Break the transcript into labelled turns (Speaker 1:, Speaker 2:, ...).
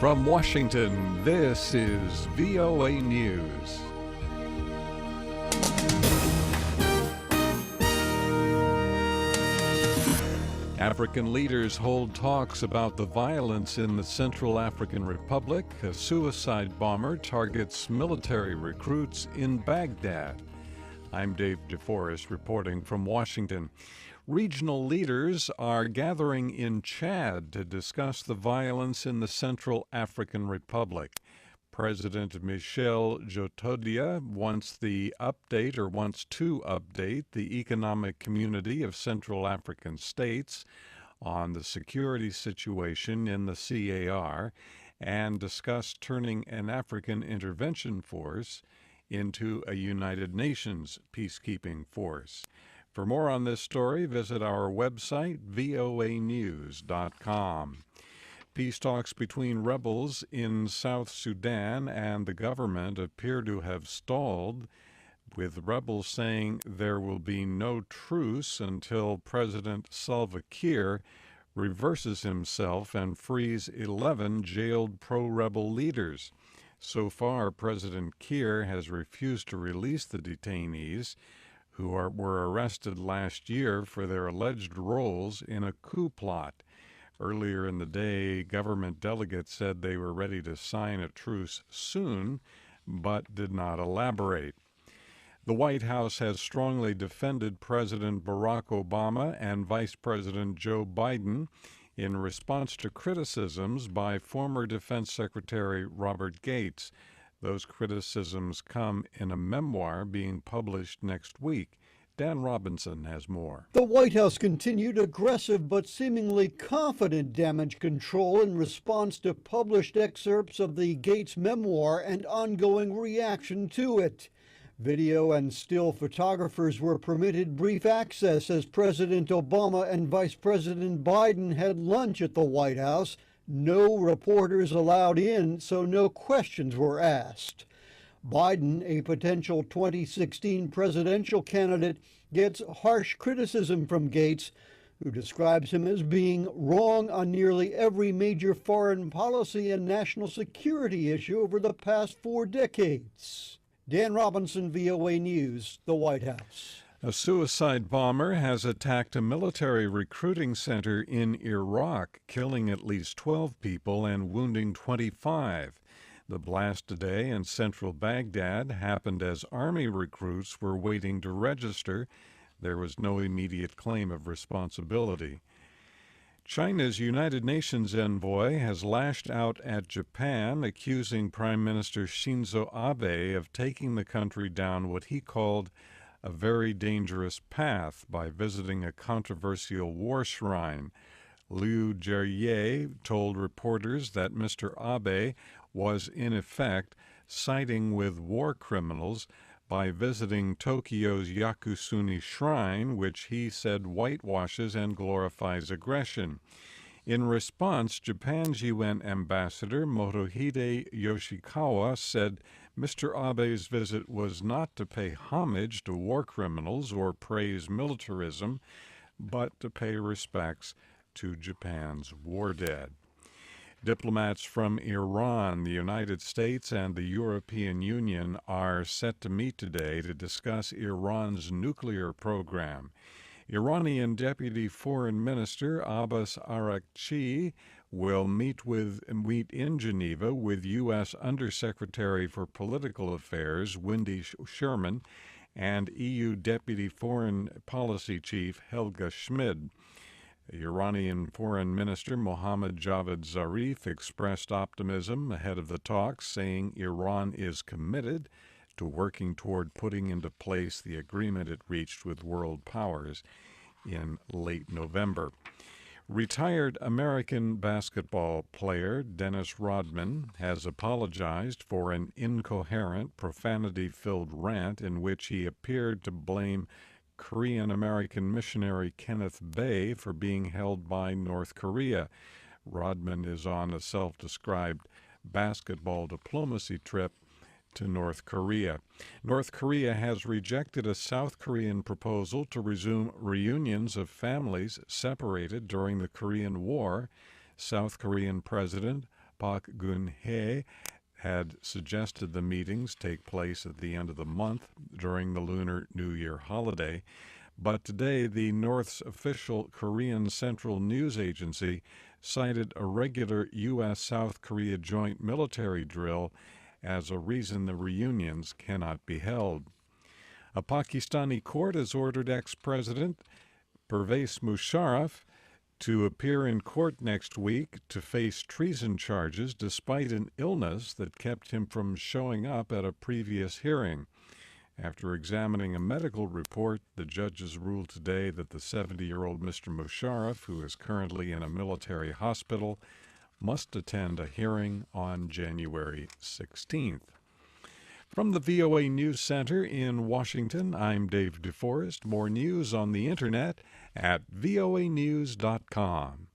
Speaker 1: From Washington, this is VOA News. African leaders hold talks about the violence in the Central African Republic. A suicide bomber targets military recruits in Baghdad. I'm Dave Deforest reporting from Washington. Regional leaders are gathering in Chad to discuss the violence in the Central African Republic. President Michel Djotodia wants to update the economic community of Central African states on the security situation in the CAR and discuss turning an African intervention force into a United Nations peacekeeping force. For more on this story, visit our website, voanews.com. Peace talks between rebels in South Sudan and the government appear to have stalled, with rebels saying there will be no truce until President Salva Kiir reverses himself and frees 11 jailed pro-rebel leaders. So far, President Kiir has refused to release the detainees who were arrested last year for their alleged roles in a coup plot. Earlier in the day, government delegates said they were ready to sign a truce soon, but did not elaborate. The White House has strongly defended President Barack Obama and Vice President Joe Biden in response to criticisms by former Defense Secretary Robert Gates. Those criticisms come in a memoir being published next week. Dan Robinson has more.
Speaker 2: The White House continued aggressive but seemingly confident damage control in response to published excerpts of the Gates memoir and ongoing reaction to it. Video and still photographers were permitted brief access as President Obama and Vice President Biden had lunch at the White House. No reporters allowed in, so no questions were asked. Biden, a potential 2016 presidential candidate, gets harsh criticism from Gates, who describes him as being wrong on nearly every major foreign policy and national security issue over the past 4 decades. Dan Robinson, VOA News, the White House.
Speaker 1: A suicide bomber has attacked a military recruiting center in Iraq, killing at least 12 people and wounding 25. The blast today in central Baghdad happened as Army recruits were waiting to register. There was no immediate claim of responsibility. China's United Nations envoy has lashed out at Japan, accusing Prime Minister Shinzo Abe of taking the country down what he called a very dangerous path by visiting a controversial war shrine. Liu Jie told reporters that Mr. Abe was, in effect, siding with war criminals by visiting Tokyo's Yakusuni Shrine, which he said whitewashes and glorifies aggression. In response, Japan's UN ambassador Motohide Yoshikawa said Mr. Abe's visit was not to pay homage to war criminals or praise militarism, but to pay respects to Japan's war dead. Diplomats from Iran, the United States, and the European Union are set to meet today to discuss Iran's nuclear program. Iranian Deputy Foreign Minister Abbas Araghchi will meet in Geneva with U.S. Undersecretary for Political Affairs Wendy Sherman and EU Deputy Foreign Policy Chief Helga Schmid. Iranian Foreign Minister Mohammad Javad Zarif expressed optimism ahead of the talks, saying Iran is committed to working toward putting into place the agreement it reached with world powers in late November. Retired American basketball player Dennis Rodman has apologized for an incoherent, profanity-filled rant in which he appeared to blame Korean-American missionary Kenneth Bae for being held by North Korea. Rodman is on a self-described basketball diplomacy trip to North Korea. North Korea has rejected a South Korean proposal to resume reunions of families separated during the Korean War. South Korean President Park Geun-hye had suggested the meetings take place at the end of the month during the Lunar New Year holiday. But today, the North's official Korean Central News Agency cited a regular U.S.-South Korea joint military drill as a reason the reunions cannot be held. A Pakistani court has ordered ex-President Pervez Musharraf to appear in court next week to face treason charges despite an illness that kept him from showing up at a previous hearing. After examining a medical report, the judges ruled today that the 70-year-old Mr. Musharraf, who is currently in a military hospital, must attend a hearing on January 16th. From the VOA News Center in Washington, I'm Dave Deforest. More news on the internet at voanews.com.